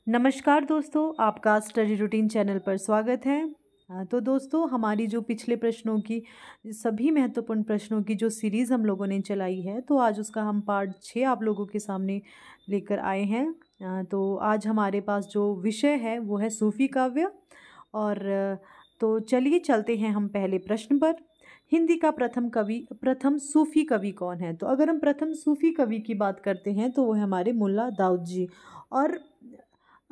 नमस्कार दोस्तों, आपका स्टडी रूटीन चैनल पर स्वागत है। तो दोस्तों, हमारी जो पिछले प्रश्नों की सभी महत्वपूर्ण प्रश्नों की जो सीरीज़ हम लोगों ने चलाई है, तो आज उसका हम पार्ट 6 आप लोगों के सामने लेकर आए हैं। तो आज हमारे पास जो विषय है वो है सूफ़ी काव्य। और तो चलिए चलते हैं हम पहले प्रश्न पर। हिंदी का प्रथम सूफ़ी कवि कौन है? तो अगर हम प्रथम सूफ़ी कवि की बात करते हैं तो वो है हमारे मुल्ला दाऊद जी। और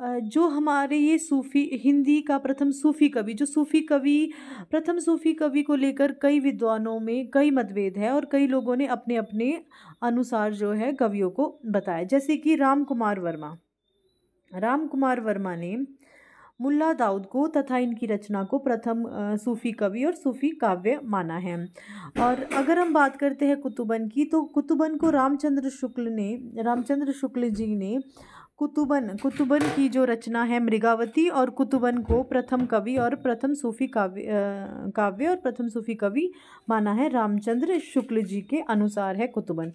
जो हमारे ये सूफ़ी हिंदी का प्रथम सूफ़ी कवि जो सूफ़ी कवि प्रथम सूफ़ी कवि को लेकर कई विद्वानों में कई मतभेद है और कई लोगों ने अपने अपने अनुसार जो है कवियों को बताया। जैसे कि राम कुमार वर्मा ने मुल्ला दाऊद को तथा इनकी रचना को प्रथम सूफ़ी कवि और सूफ़ी काव्य माना है। और अगर हम बात करते हैं कुतुबन की, तो कुतुबन को रामचंद्र शुक्ल जी ने कुतुबन की जो रचना है मृगावती और कुतुबन को प्रथम कवि और प्रथम सूफ़ी काव्य और प्रथम सूफ़ी कवि माना है। रामचंद्र शुक्ल जी के अनुसार है कुतुबन।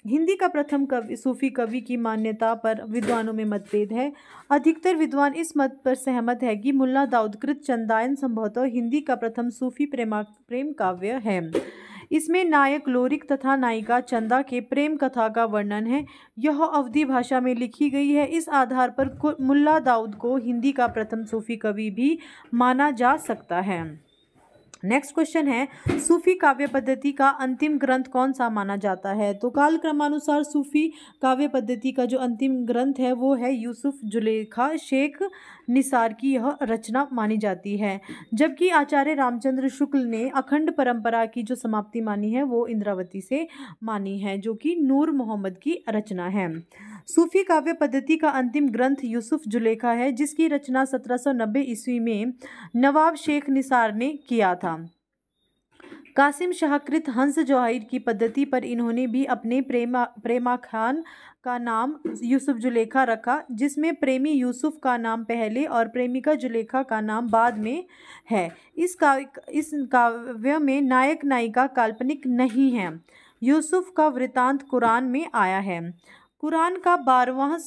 हिंदी का प्रथम सूफ़ी कवि की मान्यता पर विद्वानों में मतभेद है। अधिकतर विद्वान इस मत पर सहमत है कि मुल्ला दाऊद कृत चंदायन संभवतः हिंदी का प्रथम सूफ़ी प्रेम काव्य है। इसमें नायक लोरिक तथा नायिका चंदा के प्रेम कथा का वर्णन है। यह अवधी भाषा में लिखी गई है। इस आधार पर मुल्ला दाऊद को हिंदी का प्रथम सूफ़ी कवि भी माना जा सकता है। नेक्स्ट क्वेश्चन है, सूफ़ी काव्य पद्धति का अंतिम ग्रंथ कौन सा माना जाता है? तो काल क्रमानुसार सूफ़ी काव्य पद्धति का जो अंतिम ग्रंथ है वो है यूसुफ जुलेखा शेख निसार की यह रचना मानी जाती है। जबकि आचार्य रामचंद्र शुक्ल ने अखंड परंपरा की जो समाप्ति मानी है वो इंद्रावती से मानी है, जो कि नूर मोहम्मद की रचना है। सूफ़ी काव्य पद्धति का अंतिम ग्रंथ यूसुफ जुलेखा है, जिसकी रचना 1790 ईस्वी में नवाब शेख निसार ने किया था। कासिम शाहकृत हंस जौहर की पद्धति पर इन्होंने भी अपने प्रेमाख्यान का नाम यूसुफ जुलेखा रखा, जिसमें प्रेमी यूसुफ का नाम पहले और प्रेमिका जुलेखा का नाम बाद में है। इस काव्य में नायक नायिका काल्पनिक नहीं है। यूसुफ का वृतांत कुरान में आया है। कुरान का 12वां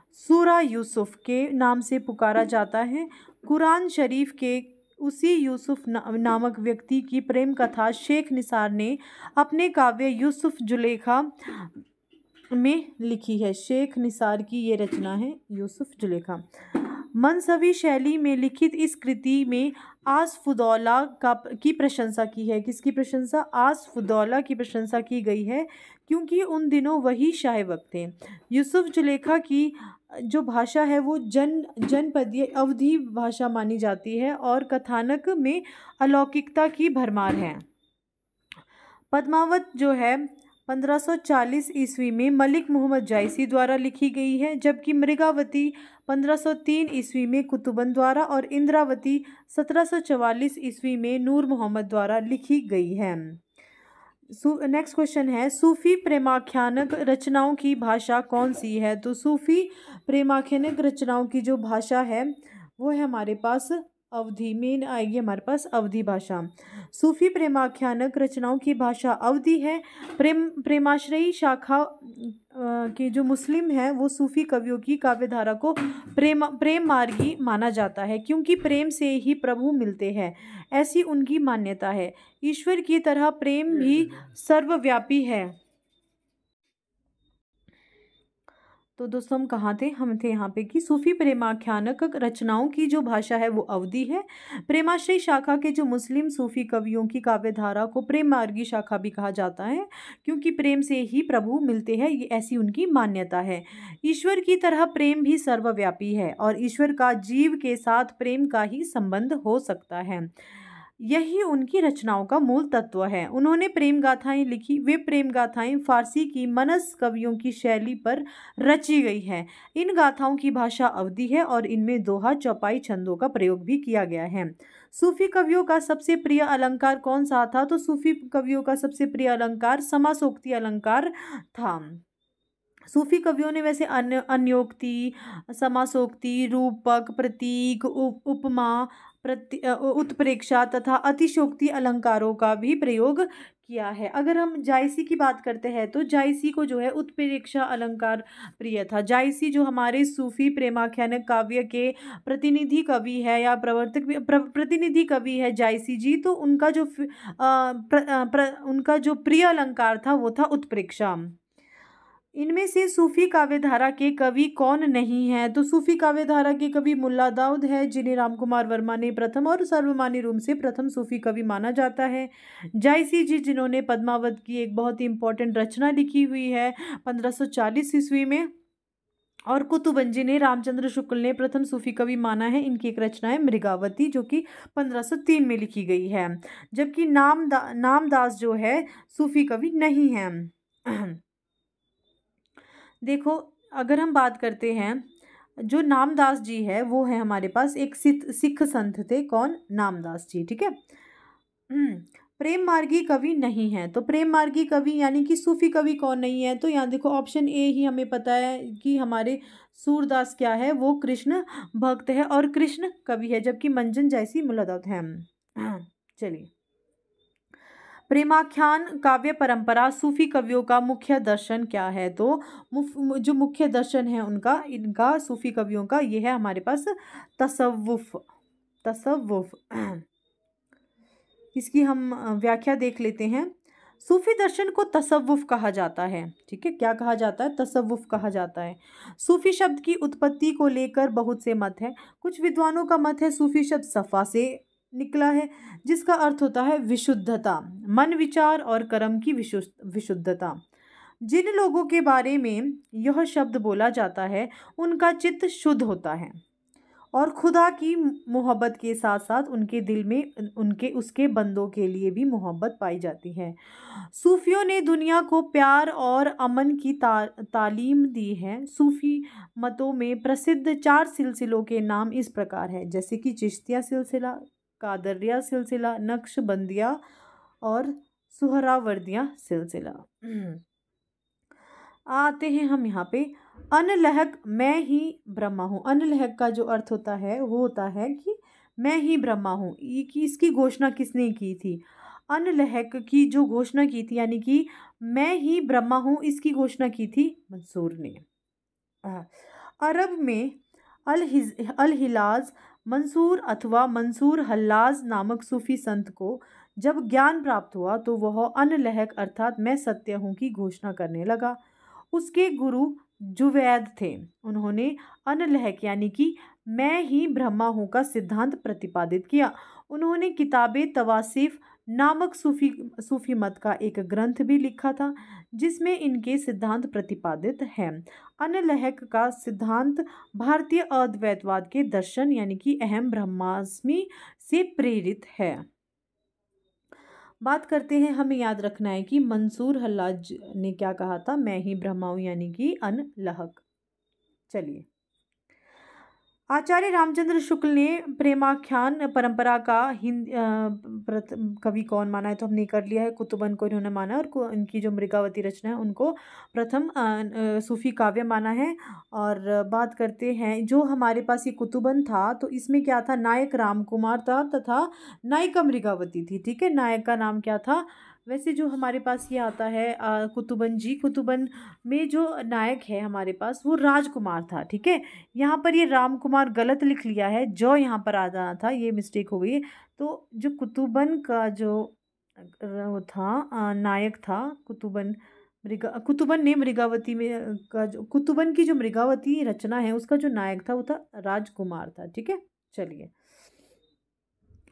सूरा यूसुफ के नाम से पुकारा जाता है। कुरान शरीफ के उसी यूसुफ नामक व्यक्ति की प्रेम कथा शेख निसार ने अपने काव्य यूसुफ जुलेखा में लिखी है। शेख निसार की ये रचना है यूसुफ जुलेखा। मनसवी शैली में लिखित इस कृति में आसफुदौला की प्रशंसा की है। किसकी प्रशंसा? आसफुदौला की प्रशंसा की गई है, क्योंकि उन दिनों वही शाह वक्त थे। यूसुफ जुलेखा की जो भाषा है वो जनपदीय अवधी भाषा मानी जाती है और कथानक में अलौकिकता की भरमार है। पद्मावत जो है 1540 ईस्वी में मलिक मोहम्मद जायसी द्वारा लिखी गई है, जबकि मृगावती 1503 ईस्वी में कुतुबन द्वारा और इंद्रावती 1744 ईस्वी में नूर मोहम्मद द्वारा लिखी गई है। नेक्स्ट क्वेश्चन है, सूफ़ी प्रेमाख्यानक रचनाओं की भाषा कौन सी है? तो सूफ़ी प्रेमाख्यानक रचनाओं की जो भाषा है वो है हमारे पास अवधी में आएगी, हमारे पास अवधी भाषा। सूफ़ी प्रेमाख्यानक रचनाओं की भाषा अवधी है। प्रेमाश्रयी शाखा के जो मुस्लिम हैं वो सूफ़ी कवियों की काव्यधारा को प्रेम मार्गी माना जाता है, क्योंकि प्रेम से ही प्रभु मिलते हैं, ऐसी उनकी मान्यता है। ईश्वर की तरह प्रेम भी सर्वव्यापी है। तो दोस्तों हम थे यहाँ पे कि सूफ़ी प्रेमाख्यानक रचनाओं की जो भाषा है वो अवधी है। प्रेमाश्रयी शाखा के जो मुस्लिम सूफ़ी कवियों की काव्यधारा को प्रेम मार्गी शाखा भी कहा जाता है, क्योंकि प्रेम से ही प्रभु मिलते हैं, ये ऐसी उनकी मान्यता है। ईश्वर की तरह प्रेम भी सर्वव्यापी है और ईश्वर का जीव के साथ प्रेम का ही संबंध हो सकता है। यही उनकी रचनाओं का मूल तत्व है। उन्होंने प्रेम गाथाएं लिखी। वे प्रेम गाथाएं फारसी की मनस कवियों की शैली पर रची गई है। इन गाथाओं की भाषा अवधी है और इनमें दोहा चौपाई छंदों का प्रयोग भी किया गया है। सूफी कवियों का सबसे प्रिय अलंकार कौन सा था? तो सूफी कवियों का सबसे प्रिय अलंकार समासोक्ति अलंकार था। सूफी कवियों ने वैसे अन्योक्ति, समासोक्ति, रूपक, प्रतीक, उपमा, उत्प्रेक्षा तथा अतिशोक्ति अलंकारों का भी प्रयोग किया है। अगर हम जायसी की बात करते हैं तो जायसी को जो है उत्प्रेक्षा अलंकार प्रिय था। जायसी जो हमारे सूफी प्रेमाख्यान काव्य के प्रतिनिधि कवि है या प्रतिनिधि कवि है जायसी जी, तो उनका जो उनका जो प्रिय अलंकार था वो था उत्प्रेक्षा। इनमें से सूफी काव्यधारा के कवि कौन नहीं है? तो सूफी काव्यधारा के कवि मुल्ला दाऊद है, जिन्हें रामकुमार वर्मा ने प्रथम और सर्वमान्य रूप से प्रथम सूफी कवि माना जाता है। जायसी जी जिन्होंने पद्मावत की एक बहुत ही इंपॉर्टेंट रचना लिखी हुई है 1540 ईस्वी में, और कुतुबंजी ने रामचंद्र शुक्ल ने प्रथम सूफी कवि माना है। इनकी एक रचना है मृगावती जो कि 1503 में लिखी गई है। जबकि नामदास जो है सूफी कवि नहीं है। देखो, अगर हम बात करते हैं, जो नामदास जी है वो है हमारे पास एक सिख संत थे। कौन? नामदास जी। ठीक है। प्रेम मार्गी कवि नहीं है। तो प्रेम मार्गी कवि यानी कि सूफी कवि कौन नहीं है? तो यहाँ देखो ऑप्शन ए ही हमें पता है कि हमारे सूरदास क्या है, वो कृष्ण भक्त है और कृष्ण कवि है, जबकि मंजन जायसी मुल्लादाऊद है। चलिए, प्रेमाख्यान काव्य परंपरा सूफी कवियों का मुख्य दर्शन क्या है? तो जो मुख्य दर्शन है उनका, इनका सूफी कवियों का, ये है हमारे पास तसव्वुफ। तसव्वुफ इसकी हम व्याख्या देख लेते हैं। सूफी दर्शन को तसव्वुफ कहा जाता है। ठीक है, क्या कहा जाता है? तसव्वुफ कहा जाता है। सूफी शब्द की उत्पत्ति को लेकर बहुत से मत है। कुछ विद्वानों का मत है सूफी शब्द सफ़ा से निकला है, जिसका अर्थ होता है विशुद्धता, मन, विचार और कर्म की विशुद्धता। जिन लोगों के बारे में यह शब्द बोला जाता है उनका चित्त शुद्ध होता है और खुदा की मोहब्बत के साथ साथ उनके दिल में उसके बंदों के लिए भी मोहब्बत पाई जाती है। सूफियों ने दुनिया को प्यार और अमन की तालीम दी है। सूफी मतों में प्रसिद्ध 4 सिलसिलों के नाम इस प्रकार है, जैसे कि चिश्तिया सिलसिला, कादरिया सिलसिला, नक्शबंदिया और सुहरावर्दिया सिलसिला। आते हैं हम यहाँ पे, अनलहक मैं ही ब्रह्मा हूँ। अनलहक का जो अर्थ होता है वो होता है कि मैं ही ब्रह्मा हूँ। ये कि इसकी घोषणा किसने की थी? अनलहक की जो घोषणा की थी, यानी कि मैं ही ब्रह्मा हूँ, इसकी घोषणा की थी मंसूर ने। अरब में अल हिलाज मंसूर अथवा मंसूर हल्लाज नामक सूफी संत को जब ज्ञान प्राप्त हुआ तो वह अनलहक अर्थात मैं सत्य हूँ की घोषणा करने लगा। उसके गुरु जुवैद थे। उन्होंने अनलहक यानी कि मैं ही ब्रह्मा हूँ का सिद्धांत प्रतिपादित किया। उन्होंने किताबे तवासीफ नामक सूफी मत का एक ग्रंथ भी लिखा था जिसमें इनके सिद्धांत प्रतिपादित हैं। अनलहक का सिद्धांत भारतीय अद्वैतवाद के दर्शन यानी कि अहम ब्रह्मास्मि से प्रेरित है। बात करते हैं, हमें याद रखना है कि मंसूर हल्लाज ने क्या कहा था? मैं ही ब्रह्मा हूँ यानी कि अनलहक। चलिए, आचार्य रामचंद्र शुक्ल ने प्रेमाख्यान परंपरा का कवि कौन माना है? तो हमने कर लिया है, कुतुबन को इन्होंने माना और इनकी जो मृगावती रचना है उनको प्रथम सूफी काव्य माना है। और बात करते हैं, जो हमारे पास ये कुतुबन था तो इसमें क्या था? नायक रामकुमार था तथा नायिका मृगावती थी। ठीक है, नायक का नाम क्या था? वैसे जो हमारे पास ये आता है कुतुबन जी, कुतुबन में जो नायक है हमारे पास वो राजकुमार था। ठीक है, यहाँ पर ये रामकुमार गलत लिख लिया है, जो यहाँ पर आ जाना था, ये मिस्टेक हो गई। तो जो कुतुबन का जो वो था नायक था, कुतुबन ने मृगावती में का जो कुतुबन की जो मृगावती रचना है उसका जो नायक था वो था राजकुमार था। ठीक है, चलिए,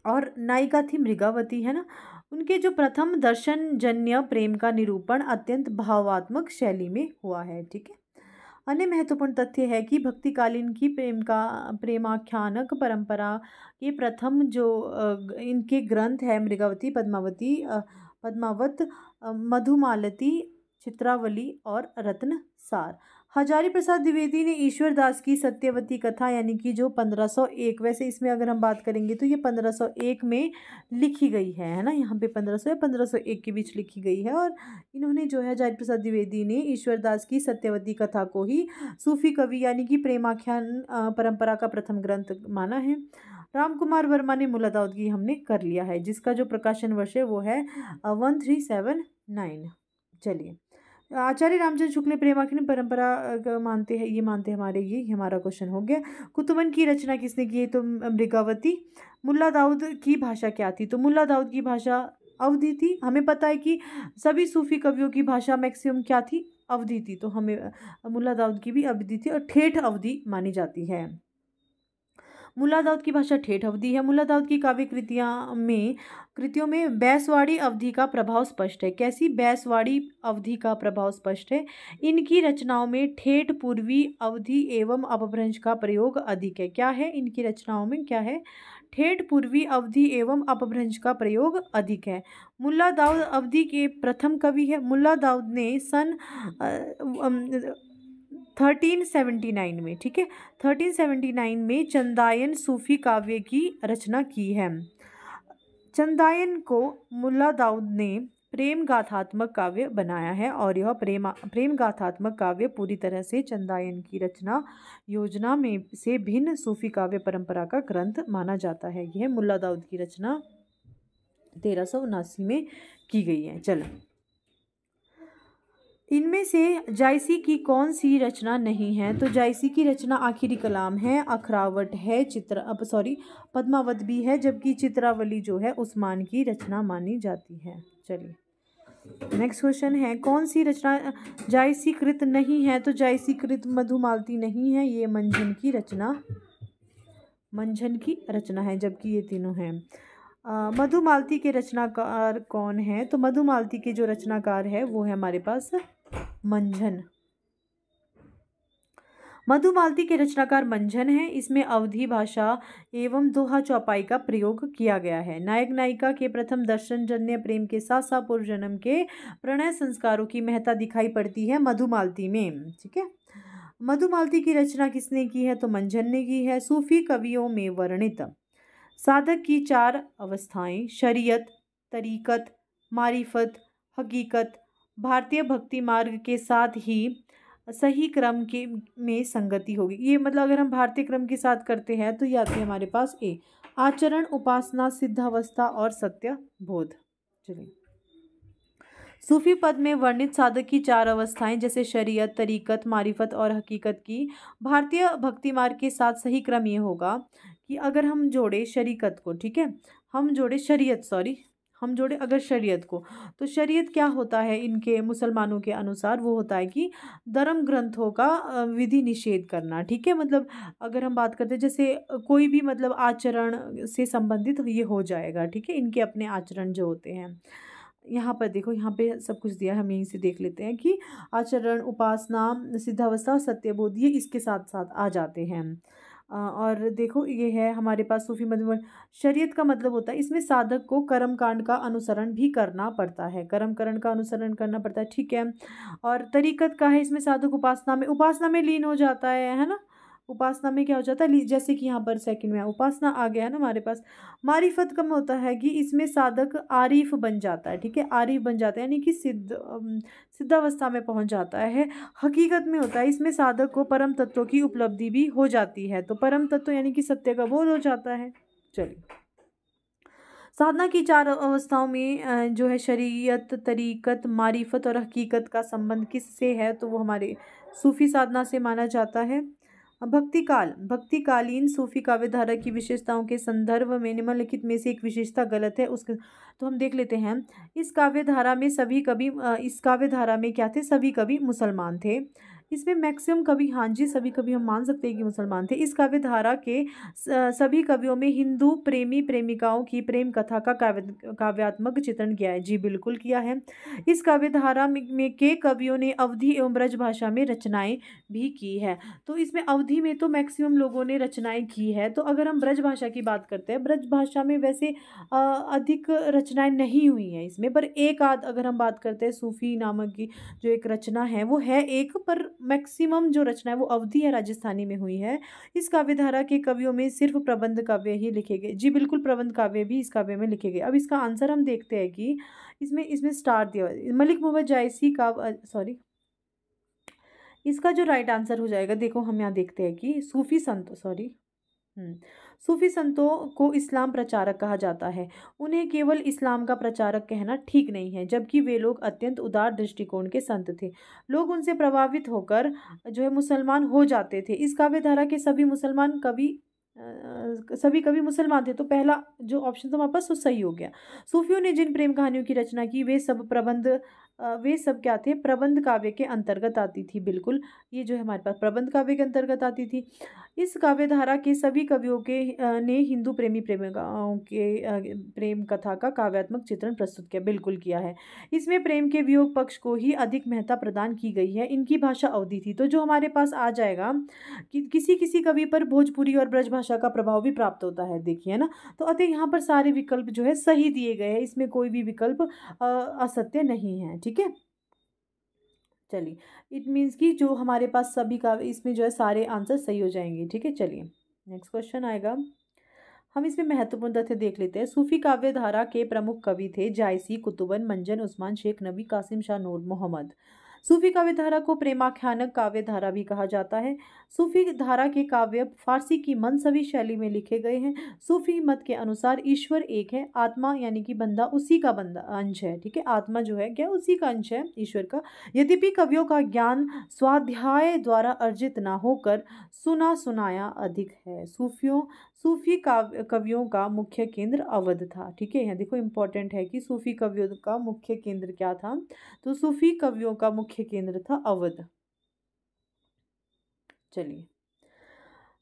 और नायिका थी मृगावती, है ना। उनके जो प्रथम दर्शन जन्य प्रेम का निरूपण अत्यंत भावात्मक शैली में हुआ है। ठीक है, अन्य महत्वपूर्ण तथ्य है कि भक्तिकालीन की प्रेमाख्यानक परंपरा के प्रथम जो इनके ग्रंथ है मृगावती, पद्मावत, मधुमालती, चित्रावली और रत्नसार। हजारी प्रसाद द्विवेदी ने ईश्वरदास की सत्यवती कथा यानी कि जो 1501, वैसे इसमें अगर हम बात करेंगे तो ये 1501 में लिखी गई है ना, यहाँ पे 1500 या 1501 के बीच लिखी गई है। और इन्होंने जो है हजारी प्रसाद द्विवेदी ने ईश्वरदास की सत्यवती कथा को ही सूफी कवि यानी कि प्रेमाख्यान परंपरा का प्रथम ग्रंथ माना है। राम कुमार वर्मा ने मुल्ला दाऊद की हमने कर लिया है, जिसका जो प्रकाशन वर्ष है वो है 1379। चलिए, आचार्य रामचंद्र शुक्ल ने प्रेमाखंड परंपरा मानते हैं, ये मानते हैं हमारे, ये हमारा क्वेश्चन हो गया। कुतुबन की रचना किसने की है? तो मृगावती। मुल्ला दाऊद की भाषा क्या थी? तो मुल्ला दाऊद की भाषा अवधी थी। हमें पता है कि सभी सूफी कवियों की भाषा मैक्सिमम क्या थी? अवधी थी। तो हमें मुल्ला दाऊद की भी अवधी थी और ठेठ अवधी मानी जाती है। मुल्ला दाऊद की भाषा ठेठ अवधी है। मुल्ला दाऊद की काव्य कृतियों में बैसवाड़ी अवधि का प्रभाव स्पष्ट है। कैसी? बैसवाड़ी अवधि का प्रभाव स्पष्ट है। इनकी रचनाओं में ठेठ पूर्वी अवधि एवं अपभ्रंश का प्रयोग अधिक है। क्या है इनकी रचनाओं में? क्या है? ठेठ पूर्वी अवधि एवं अपभ्रंश का प्रयोग अधिक है। मुल्ला दाऊद अवधि के प्रथम कवि है। मुल्ला दाऊद ने सन 1379 में, ठीक है, 1379 में चंदायन सूफी काव्य की रचना की है। चंदायन को मुल्ला दाऊद ने प्रेम गाथात्मक काव्य बनाया है और यह प्रेम गाथात्मक काव्य पूरी तरह से चंदायन की रचना योजना में से भिन्न सूफी काव्य परंपरा का ग्रंथ माना जाता है। यह मुल्ला दाऊद की रचना 1379 में की गई है। चलो, इनमें से जायसी की कौन सी रचना नहीं है? तो जायसी की रचना आखिरी कलाम है, अखरावट है, पद्मावत भी है, जबकि चित्रावली जो है उस्मान की रचना मानी जाती है। चलिए, नेक्स्ट क्वेश्चन है, कौन सी रचना जायसी कृत नहीं है? तो जायसी कृत मधुमालती नहीं है, ये मंझन की रचना है, जबकि ये तीनों हैं। मधुमालती के रचनाकार कौन है? तो मधुमालती के जो रचनाकार है वो है हमारे पास मंझन। मधुमालती के रचनाकार मंझन है। इसमें अवधी भाषा एवं दोहा चौपाई का प्रयोग किया गया है। नायक नायिका के प्रथम दर्शन जन्य प्रेम के साथ साथ पूर्व जन्म के प्रणय संस्कारों की महत्ता दिखाई पड़ती है मधुमालती में, ठीक है। मधुमालती की रचना किसने की है? तो मंझन ने की है। सूफी कवियों में वर्णित साधक की 4 अवस्थाएं, शरीयत, तरीकत, मारिफत, हकीकत, भारतीय भक्ति मार्ग के साथ ही सही क्रम के में संगति होगी। ये मतलब अगर हम भारतीय क्रम के साथ करते हैं तो ये आती है हमारे पास ए, आचरण, उपासना, सिद्धावस्था और सत्य बोध। चलिए, सूफी पद में वर्णित साधक की 4 अवस्थाएं जैसे शरीयत, तरीकत, मारिफत और हकीकत की भारतीय भक्ति मार्ग के साथ सही क्रम ये होगा कि अगर हम जोड़े शरीकत को, ठीक है, हम जोड़े अगर शरीयत को, तो शरीयत क्या होता है इनके मुसलमानों के अनुसार? वो होता है कि धर्म ग्रंथों का विधि निषेध करना, ठीक है। मतलब अगर हम बात करते हैं जैसे कोई भी मतलब आचरण से संबंधित ये हो जाएगा, ठीक है, इनके अपने आचरण जो होते हैं। यहाँ पर देखो, यहाँ पे सब कुछ दिया है, हम यहीं से देख लेते हैं कि आचरण, उपासना, सिद्धावस्था और सत्यबोध ये इसके साथ साथ आ जाते हैं। और देखो ये है हमारे पास सूफी मत। शरीयत का मतलब होता है इसमें साधक को कर्म कांड का अनुसरण भी करना पड़ता है, कर्म करण का अनुसरण करना पड़ता है, ठीक है। और तरीकत का है, इसमें साधक उपासना में लीन हो जाता है ना। उपासना में क्या हो जाता है, जैसे कि यहाँ पर सेकंड में उपासना आ गया है ना हमारे पास। मारिफत कम होता है कि इसमें साधक आरिफ बन जाता है, ठीक है, आरिफ बन जाता है यानी कि सिद्धावस्था में पहुंच जाता है। हकीकत में होता है इसमें साधक को परम तत्व की उपलब्धि भी हो जाती है, तो परम तत्व यानी कि सत्य का बोध हो जाता है। चलिए, साधना की 4 अवस्थाओं में जो है शरीयत, तरीकत, मारिफत और हकीकत का संबंध किससे है? तो वो हमारे सूफी साधना से माना जाता है। भक्तिकालीन सूफी काव्यधारा की विशेषताओं के संदर्भ में निम्नलिखित में से एक विशेषता गलत है, उसके तो हम देख लेते हैं। इस काव्यधारा में क्या थे? सभी कवि मुसलमान थे। इसमें मैक्सिमम कवि, हाँ जी, सभी कवि हम मान सकते हैं कि मुसलमान थे। इस काव्यधारा के सभी कवियों में हिंदू प्रेमी प्रेमिकाओं की प्रेम कथा का काव्यात्मक चित्रण किया है। जी बिल्कुल किया है। इस काव्यधारा में के कवियों ने अवधी एवं ब्रज भाषा में रचनाएं भी की है। तो इसमें अवधि में तो मैक्सिमम लोगों ने रचनाएं की है। तो अगर हम ब्रज भाषा की बात करते हैं, ब्रज भाषा में वैसे अधिक रचनाएं नहीं हुई हैं इसमें, पर एक आध अगर हम बात करते हैं सूफी नामक की जो एक रचना है वो है एक, पर मैक्सिमम जो रचना है वो अवधी या राजस्थानी में हुई है। इस काव्यधारा के कवियों में सिर्फ प्रबंध काव्य ही लिखे गए। जी बिल्कुल, प्रबंध काव्य भी इस काव्य में लिखे गए। अब इसका आंसर हम देखते हैं कि इसमें स्टार दिया मलिक मोहम्मद जायसी का इसका जो राइट आंसर हो जाएगा, देखो हम यहाँ देखते हैं कि सूफी संत सूफी संतों को इस्लाम प्रचारक कहा जाता है। उन्हें केवल इस्लाम का प्रचारक कहना ठीक नहीं है, जबकि वे लोग अत्यंत उदार दृष्टिकोण के संत थे। लोग उनसे प्रभावित होकर जो है मुसलमान हो जाते थे। इस काव्य धारा के सभी कवि मुसलमान थे, तो पहला जो ऑप्शन था हमारे पास वो सही हो गया। सूफियों ने जिन प्रेम कहानियों की रचना की वे सब क्या थे? प्रबंध काव्य के अंतर्गत आती थी। बिल्कुल, ये जो है हमारे पास प्रबंध काव्य के अंतर्गत आती थी। इस काव्य धारा के सभी कवियों ने हिंदू प्रेमिकाओं के प्रेम कथा का काव्यात्मक चित्रण प्रस्तुत किया, बिल्कुल किया है। इसमें प्रेम के वियोग पक्ष को ही अधिक महत्ता प्रदान की गई है। इनकी भाषा अवधी थी, तो जो हमारे पास आ जाएगा कि किसी किसी कवि पर भोजपुरी और ब्रज भाषा का प्रभाव भी प्राप्त होता है, देखिए ना। तो अतः यहाँ पर सारे विकल्प जो है सही दिए गए हैं, इसमें कोई भी विकल्प असत्य नहीं है, ठीक है। चलिए, इट मीन्स कि जो हमारे पास सभी का इसमें जो है सारे आंसर सही हो जाएंगे, ठीक है। चलिए, नेक्स्ट क्वेश्चन आएगा। हम इसमें महत्वपूर्ण तथ्य देख लेते हैं। सूफी काव्य धारा के प्रमुख कवि थे जायसी, कुतुबन, मंजन, उस्मान, शेख नबी, कासिम शाह, नूर मोहम्मद। सूफी काव्य धारा को प्रेमाख्यानक काव्य धारा भी कहा जाता है। सूफी धारा के काव्य फारसी की मनसवी शैली में लिखे गए हैं। सूफी मत के अनुसार ईश्वर एक है, आत्मा यानी कि बंदा उसी का बंदा अंश है, ठीक है। आत्मा जो है क्या, उसी का अंश है ईश्वर का। यद्यपि कवियों का ज्ञान स्वाध्याय द्वारा अर्जित ना होकर सुना सुनाया अधिक है। सूफी कवियों का मुख्य केंद्र अवध था, ठीक है। यहाँ देखो इंपॉर्टेंट है कि सूफी कवियों का मुख्य केंद्र क्या था, तो सूफी कवियों का मुख्य केंद्र था अवध। चलिए,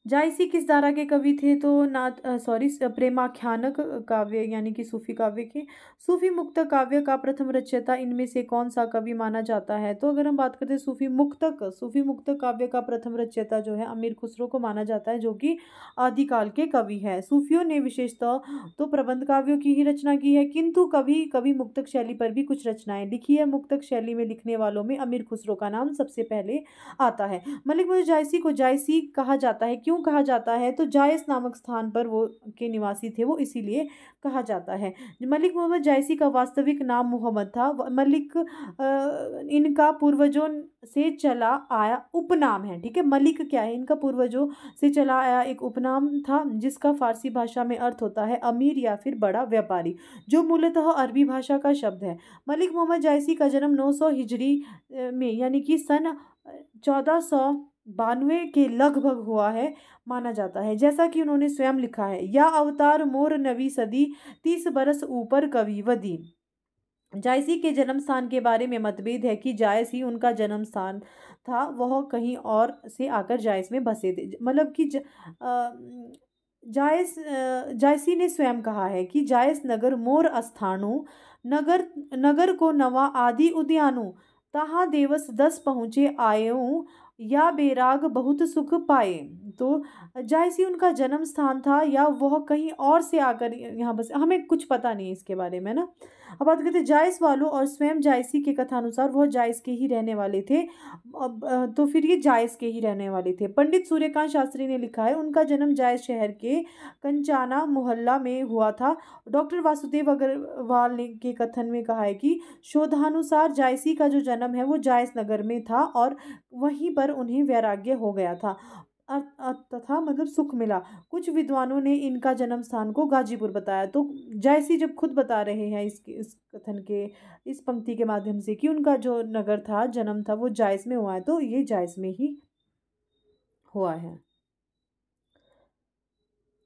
जायसी किस धारा के कवि थे, तो प्रेमाख्यानक काव्य यानी कि सूफी काव्य के। सूफी मुक्तक काव्य का प्रथम रचयिता इनमें से कौन सा कवि माना जाता है, तो अगर हम बात करते हैं सूफी मुक्तक काव्य का प्रथम रचयिता जो है अमीर खुसरो को माना जाता है, जो कि आदिकाल के कवि है। सूफियों ने विशेषतः तो प्रबंध काव्यों की ही रचना की है, किंतु कभी कभी मुक्तक शैली पर भी कुछ रचनाएं लिखी है। मुक्तक शैली में लिखने वालों में अमीर खुसरो का नाम सबसे पहले आता है। मलिक मुहम्मद जायसी को जायसी कहा जाता है, क्यों कहा जाता है, तो जायस नामक स्थान पर वो के निवासी थे, वो इसीलिए कहा जाता है। मलिक मोहम्मद जायसी का वास्तविक नाम मोहम्मद था। मलिक इनका पूर्वजों से चला आया उपनाम है, ठीक है। मलिक क्या है, इनका पूर्वजों से चला आया एक उपनाम था, जिसका फारसी भाषा में अर्थ होता है अमीर या फिर बड़ा व्यापारी, जो मूलतः अरबी भाषा का शब्द है। मलिक मोहम्मद जायसी का जन्म 900 हिजरी में यानी कि सन 1492 के लगभग हुआ है माना जाता है। जैसा कि उन्होंने स्वयं लिखा है, या अवतार मोर नवी सदी 30 बरस ऊपर कवि वदी। जायसी के जन्म स्थान के बारे में मतभेद है कि जायस ही उनका जन्म स्थान था, वह कहीं और से आकर जायस में बसे थे। मतलब कि जायसी ने स्वयं कहा है कि जायस नगर मोर अस्थानु, नगर नगर को नवा आदि उद्यानु, तहाँ देवस 10 पहुँचे आयऊ, या बेराग बहुत सुख पाए। तो जायसी उनका जन्म स्थान था, या वह कहीं और से आकर यहाँ बस, हमें कुछ पता नहीं है इसके बारे में ना। अब बात करते हैं जायस वालों और स्वयं जायसी के कथानुसार वह जायस के ही रहने वाले थे। तो फिर ये जायस के ही रहने वाले थे। पंडित सूर्यकांत शास्त्री ने लिखा है, उनका जन्म जायस शहर के कंचाना मोहल्ला में हुआ था। डॉक्टर वासुदेव अग्रवाल ने के कथन में कहा है कि शोधानुसार जायसी का जो जन्म है वो जायस नगर में था, और वहीं पर उन्हें वैराग्य हो गया था तथा मतलब सुख मिला। कुछ विद्वानों ने इनका जन्म स्थान को गाजीपुर बताया। तो जायसी जब खुद बता रहे हैं इस कथन के इस पंक्ति के माध्यम से कि उनका जो नगर था, जन्म था, वो जायस में हुआ है, तो ये जायस में ही हुआ है।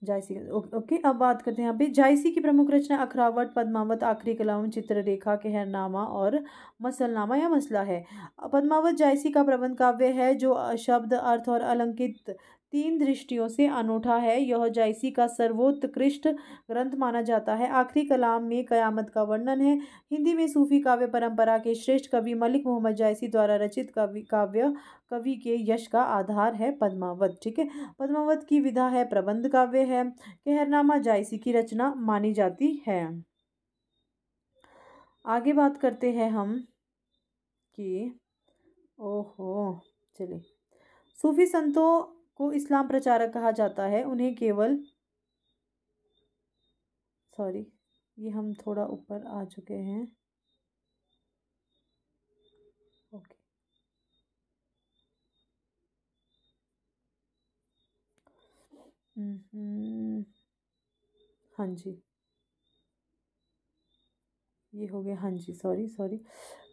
जायसी ओके। अब बात करते हैं यहाँ पे जायसी की प्रमुख रचना अखरावट, पद्मावत, आखिरी कलाम, चित्ररेखा, कहरनामा और मसलनामा या मसला है। पद्मावत जायसी का प्रबंध काव्य है, जो शब्द, अर्थ और अलंकृत 3 दृष्टियों से अनूठा है। यह जायसी का सर्वोत्कृष्ट ग्रंथ माना जाता है। आखिरी कलाम में कयामत का वर्णन है। हिंदी में सूफी काव्य परंपरा के श्रेष्ठ कवि मलिक मोहम्मद जायसी द्वारा रचित कवि के यश का आधार है पद्मावत, ठीक है। पद्मावत की विधा है प्रबंध काव्य है। कहरनामा जायसी की रचना मानी जाती है। आगे बात करते हैं हम कि ओहो, चलिए, सूफी संतों को इस्लाम प्रचारक कहा जाता है। उन्हें केवल सॉरी, ये हम थोड़ा ऊपर आ चुके हैं, ओके। हाँ जी, ये हो गया। हाँ जी, सॉरी सॉरी।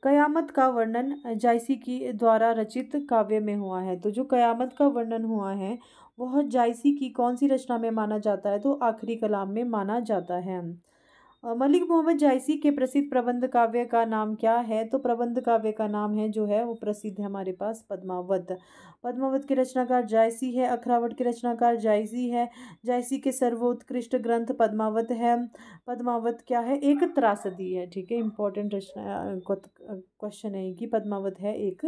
कयामत का वर्णन जायसी की द्वारा रचित काव्य में हुआ है। तो जो कयामत का वर्णन हुआ है वह जायसी की कौन सी रचना में माना जाता है? तो आखिरी कलाम में माना जाता है। मलिक मोहम्मद जायसी के प्रसिद्ध प्रबंध काव्य का नाम क्या है? तो प्रबंध काव्य का नाम है जो है वो प्रसिद्ध है हमारे पास पद्मावत। पद्मावत के रचनाकार जायसी है। अखरावट के रचनाकार जायसी है। जायसी के सर्वोत्कृष्ट ग्रंथ पद्मावत है। पद्मावत क्या है? एक त्रासदी है। ठीक है, इंपॉर्टेंट रचना क्वेश्चन है कि पद्मावत है एक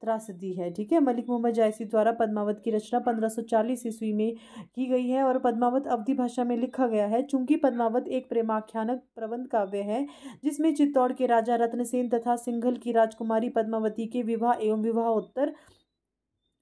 त्रासदी है। ठीक है, मलिक मोहम्मद जायसी द्वारा पद्मावत की रचना 1540 ईस्वी में की गई है और पद्मावत अवधी भाषा में लिखा गया है। चूंकि पद्मावत एक प्रेमाख्यानक प्रबंध काव्य है जिसमें चित्तौड़ के राजा रत्नसेन तथा सिंघल की राजकुमारी पद्मावती के विवाह एवं विवाहोत्तर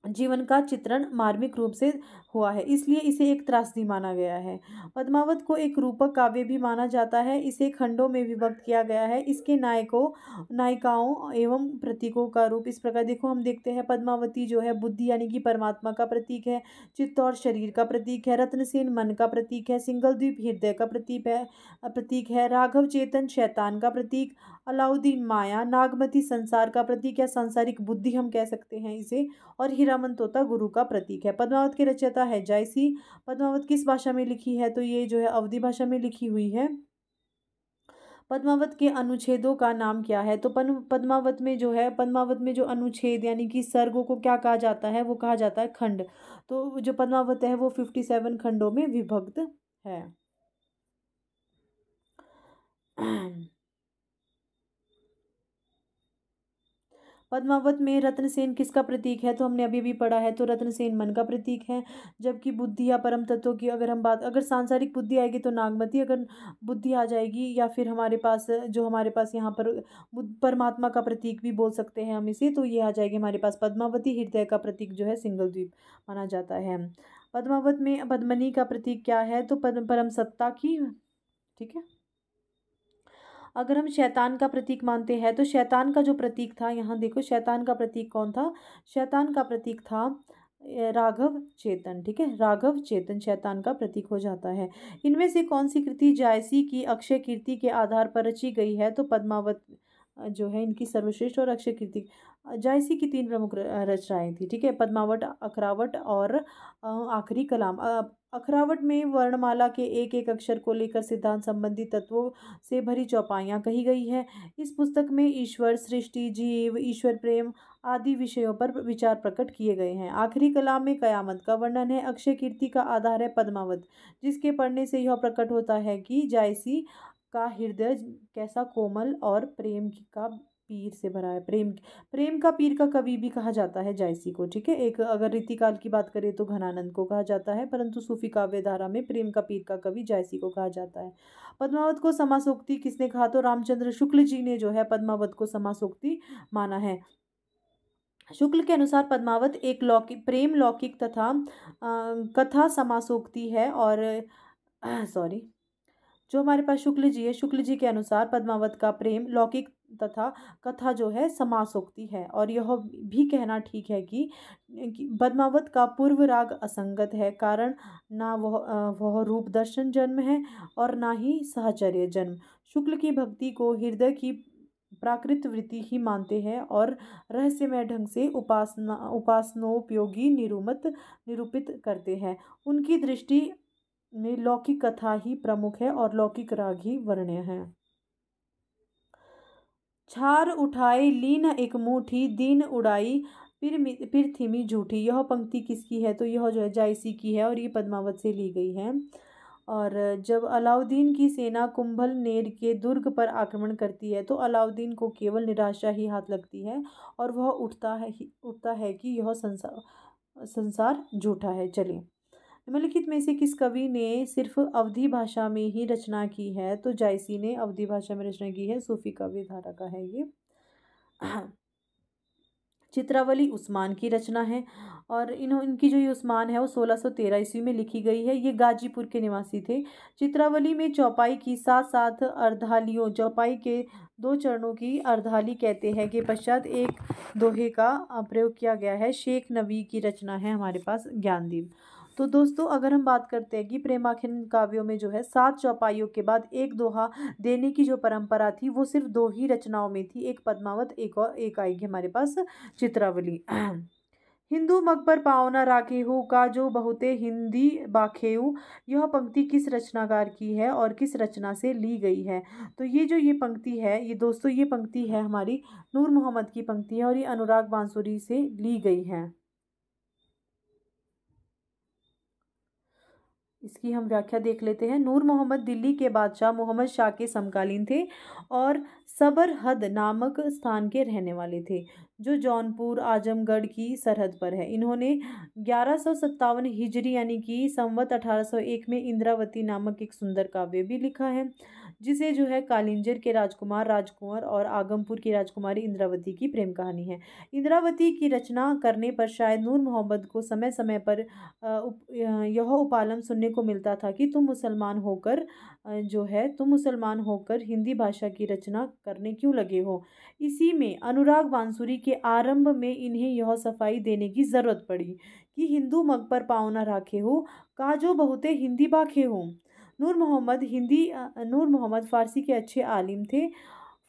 जीवन का चित्रण मार्मिक रूप से हुआ है, इसलिए इसे एक त्रासदी माना गया है। पद्मावत को एक रूपक काव्य भी माना जाता है। इसे खंडों में विभक्त किया गया है। इसके नायकों नायिकाओं एवं प्रतीकों का रूप इस प्रकार देखो, हम देखते हैं पद्मावती जो है बुद्धि यानी कि परमात्मा का प्रतीक है। चित्तौड़ शरीर का प्रतीक है। रत्नसेन मन का प्रतीक है। सिंगलद्वीप हृदय का प्रतीक है। राघव चेतन शैतान का प्रतीक। अलाउद्दीन माया। नागमती संसार का प्रतीक या सांसारिक बुद्धि हम कह सकते हैं इसे। और हीरामन तोता गुरु का प्रतीक है। पद्मावत की रचयिता है जायसी। पद्मावत किस भाषा में लिखी है? तो ये जो है अवधी भाषा में लिखी हुई है। पद्मावत के अनुच्छेदों का नाम क्या है? तो पद्मावत में जो अनुच्छेद यानी कि सर्गों को क्या कहा जाता है? वो कहा जाता है खंड। तो जो पद्मावत है वो 57 खंडों में विभक्त है। पद्मावत में रत्नसेन किसका प्रतीक है? तो हमने अभी भी पढ़ा है, तो रत्नसेन मन का प्रतीक है। जबकि बुद्धि या परम तत्व की अगर सांसारिक बुद्धि आएगी तो नागमती, अगर बुद्धि आ जाएगी या फिर हमारे पास यहाँ पर परमात्मा का प्रतीक भी बोल सकते हैं हम इसे, तो ये आ जाएगी हमारे पास पद्मावती। हृदय का प्रतीक जो है सिंगल द्वीप माना जाता है। पद्मावत में पद्मनी का प्रतीक क्या है? तो परम सत्ता की। ठीक है, अगर हम शैतान का प्रतीक मानते हैं तो शैतान का जो प्रतीक था, यहाँ देखो शैतान का प्रतीक कौन था? शैतान का प्रतीक था राघव चेतन। ठीक है, राघव चेतन शैतान का प्रतीक हो जाता है। इनमें से कौन सी कृति जायसी की अक्षय कीर्ति के आधार पर रची गई है? तो पद्मावत जो है इनकी सर्वश्रेष्ठ और अक्षय कीर्ति। जायसी की 3 प्रमुख रचनाएं थी। ठीक है, पद्मावत, अखरावट और आखिरी कलाम। अखरावट में वर्णमाला के एक एक अक्षर को लेकर सिद्धांत संबंधी तत्वों से भरी चौपाइयाँ कही गई है। इस पुस्तक में ईश्वर, सृष्टि, जीव, ईश्वर प्रेम आदि विषयों पर विचार प्रकट किए गए हैं। आखिरी कलाम में कयामत का वर्णन है। अक्षय कीर्ति का आधार है पद्मावत, जिसके पढ़ने से यह प्रकट होता है कि जायसी का हृदय कैसा कोमल और प्रेम का पीर से भरा है। प्रेम का पीर का कवि भी कहा जाता है जायसी को। ठीक है, एक अगर रीतिकाल की बात करें तो घनानंद को कहा जाता है, परंतु सूफी काव्य धारा में प्रेम का पीर का कवि जायसी को कहा जाता है। पद्मावत को समासोक्ति किसने कहा? तो रामचंद्र शुक्ल जी ने जो है पद्मावत को समासोक्ति माना है। शुक्ल के अनुसार पद्मावत एक प्रेम लौकिक तथा कथा समासोक्ति है। और सॉरी, जो हमारे पास शुक्ल जी है, शुक्ल जी के अनुसार पद्मावत का प्रेम लौकिक तथा कथा जो है समासोक्ति है। और यह भी कहना ठीक है कि पद्मावत का पूर्व राग असंगत है, कारण ना वह रूप दर्शन जन्म है और ना ही सहचर्य जन्म। शुक्ल की भक्ति को हृदय की प्राकृत वृत्ति ही मानते हैं और रहस्यमय ढंग से उपासनोपयोगी निरूपित करते हैं। उनकी दृष्टि में लौकिक कथा ही प्रमुख है और लौकिक राग ही वर्ण्य है। छार उठाए लीन एक मुठी, दीन उड़ाई फिर थिमी झूठी। यह पंक्ति किसकी है? तो यह जो है जायसी की है और ये पद्मावत से ली गई है। और जब अलाउद्दीन की सेना कुंभलनेर के दुर्ग पर आक्रमण करती है तो अलाउद्दीन को केवल निराशा ही हाथ लगती है और वह उठता है कि यह संसार झूठा है। चलिए, निम्नलिखित में से किस कवि ने सिर्फ अवधी भाषा में ही रचना की है? तो जायसी ने अवधी भाषा में रचना की है। सूफी काव्य धारा का है ये। चित्रावली उस्मान की रचना है और इनकी जो ये उस्मान है वो 1613 ईस्वी में लिखी गई है। ये गाजीपुर के निवासी थे। चित्रावली में चौपाई की 7 अर्धालियों, चौपाई के 2 चरणों की अर्धाली कहते हैं के पश्चात एक दोहे का प्रयोग किया गया है। शेख नबी की रचना है हमारे पास ज्ञानदीप। तो दोस्तों अगर हम बात करते हैं कि प्रेमाखंड काव्यों में जो है 7 चौपाइयों के बाद एक दोहा देने की जो परंपरा थी वो सिर्फ 2 ही रचनाओं में थी, एक पद्मावत एक आएगी हमारे पास चित्रावली। हिंदू मग पर पाँव न राखेहु काजो बहुते हिंदी बाखेहु, यह पंक्ति किस रचनाकार की है और किस रचना से ली गई है? तो ये पंक्ति है, ये दोस्तों ये पंक्ति है हमारी नूर मोहम्मद की पंक्ति है और ये अनुराग बांसुरी से ली गई है। इसकी हम व्याख्या देख लेते हैं। नूर मोहम्मद दिल्ली के बादशाह मोहम्मद शाह के समकालीन थे और सबरहद नामक स्थान के रहने वाले थे, जो जौनपुर आजमगढ़ की सरहद पर है। इन्होंने 1157 हिजरी यानी कि संवत 1801 में इंद्रावती नामक एक सुंदर काव्य भी लिखा है, जिसे जो है कालिंजर के राजकुमार राजकुंवर और आगमपुर की राजकुमारी इंद्रावती की प्रेम कहानी है। इंद्रावती की रचना करने पर शायद नूर मोहम्मद को समय समय पर यह उपालम सुनने को मिलता था कि तुम मुसलमान होकर हिंदी भाषा की रचना करने क्यों लगे हो। इसी में अनुराग बांसुरी के आरंभ में इन्हें यह सफाई देने की ज़रूरत पड़ी कि हिंदू मग पर पाँव न राखे हो काजो बहुते हिंदी बाखे हो। नूर मोहम्मद फ़ारसी के अच्छे आलिम थे।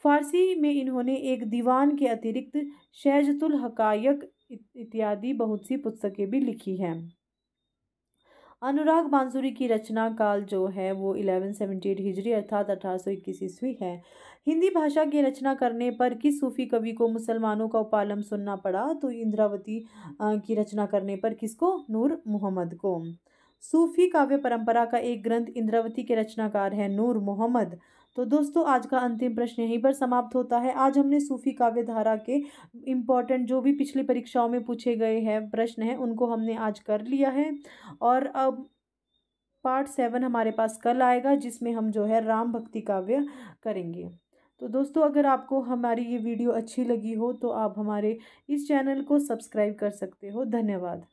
फ़ारसी में इन्होंने एक दीवान के अतिरिक्त शैजतुल हकायक इत्यादि बहुत सी पुस्तकें भी लिखी हैं। अनुराग बांसुरी की रचना काल जो है वो 1178 हिजरी अर्थात 1821 ईस्वी है। हिंदी भाषा की रचना करने पर किस सूफी कवि को मुसलमानों का उपालम सुनना पड़ा? तो इंद्रावती की रचना करने पर किसको? नूर मोहम्मद को। सूफी काव्य परंपरा का एक ग्रंथ इंद्रावती के रचनाकार है नूर मोहम्मद। तो दोस्तों आज का अंतिम प्रश्न यहीं पर समाप्त होता है। आज हमने सूफी काव्य धारा के इम्पॉर्टेंट जो भी पिछली परीक्षाओं में पूछे गए हैं प्रश्न हैं उनको हमने आज कर लिया है और अब पार्ट 7 हमारे पास कल आएगा, जिसमें हम जो है राम भक्ति काव्य करेंगे। तो दोस्तों अगर आपको हमारी ये वीडियो अच्छी लगी हो तो आप हमारे इस चैनल को सब्सक्राइब कर सकते हो। धन्यवाद।